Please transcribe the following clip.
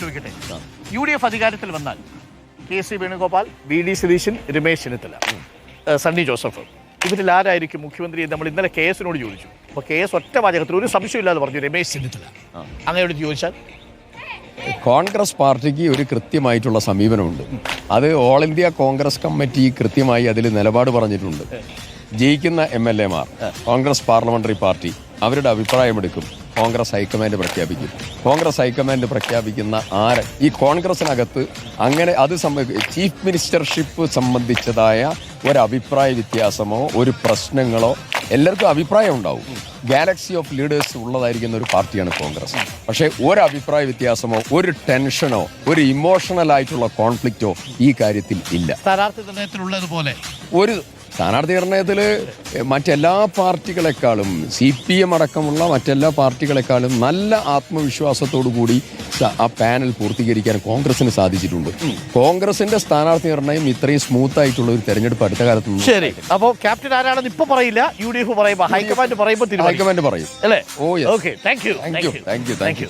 ചോദിക്കട്ടെ, UDF അധികാരത്തിൽ വന്നാൽ KC വേണുഗോപാൽ, VD സതീശൻ, രമേശ് ചെന്നിത്തല, സണ്ണി ജോസഫ്, ഇവരിൽ ആരായിരിക്കും മുഖ്യമന്ത്രി? നമ്മൾ ഇന്നലെ KS-നോട് ചോദിച്ചു. അപ്പോൾ KS ഒറ്റ വാചകത്തിൽ ഒരു സംശയമില്ലാതെ പറഞ്ഞു രമേശ് ചെന്നിത്തല. അങ്ങനെയോട് ചോദിച്ചാൽ കോൺഗ്രസ് പാർട്ടിക്ക് ഒരു കൃത്യമായിട്ടുള്ള സമീപനമുണ്ട്. അത് ഓൾ ഇന്ത്യ കോൺഗ്രസ് കമ്മിറ്റി കൃത്യമായി അതിൽ നിലപാട് പറഞ്ഞിട്ടുണ്ട്. ജയിക്കുന്ന MLA-മാർ കോൺഗ്രസ് പാർലമെന്ററി പാർട്ടി അവരുടെ അഭിപ്രായമെടുക്കും, കോൺഗ്രസ് ഹൈക്കമാൻഡ് പ്രഖ്യാപിക്കും. കോൺഗ്രസ് ഹൈക്കമാൻഡ് പ്രഖ്യാപിക്കുന്ന ഈ കോൺഗ്രസിനകത്ത് അങ്ങനെ അത് ചീഫ് മിനിസ്റ്റർഷിപ്പ് സംബന്ധിച്ചതായ ഒരു അഭിപ്രായ വ്യത്യാസമോ ഒരു പ്രശ്നങ്ങളോ എല്ലാവർക്കും അഭിപ്രായം ഉണ്ടാവും. ഗാലക്സി ഓഫ് ലീഡേഴ്സ് ഉള്ളതായിരിക്കുന്ന ഒരു പാർട്ടിയാണ് കോൺഗ്രസ്. പക്ഷേ ഒരു അഭിപ്രായ വ്യത്യാസമോ ഒരു ടെൻഷനോ ഒരു ഇമോഷണൽ ആയിട്ടുള്ള കോൺഫ്ലിക്റ്റോ ഈ കാര്യത്തിൽ ഇല്ല. സ്ഥാനാർത്ഥി നിർണയത്തിലുള്ളതുപോലെ ഒരു സ്ഥാനാർത്ഥി നിർണയത്തിൽ മറ്റെല്ലാ പാർട്ടികളെക്കാളും CPM അടക്കമുള്ള മറ്റെല്ലാ പാർട്ടികളെക്കാളും നല്ല ആത്മവിശ്വാസത്തോടു കൂടി ആ പാനൽ പൂർത്തീകരിക്കാൻ കോൺഗ്രസിന് സാധിച്ചിട്ടുണ്ട്. കോൺഗ്രസിന്റെ സ്ഥാനാർത്ഥി നിർണയം ഇത്രയും സ്മൂത്ത് ആയിട്ടുള്ള ഒരു തെരഞ്ഞെടുപ്പ് അടുത്ത കാലത്ത്. ശരി, അപ്പോൾ ക്യാപ്റ്റൻ ആരാണെന്ന് ഇപ്പൊ പറയില്ല, UDF പറയുമ്പോൾ ഹൈക്കമാൻഡ് പറയുമ്പോൾ ഹൈക്കമാൻഡ് പറയും അല്ലേ? ഓ ഓക്കെ, താങ്ക് യു.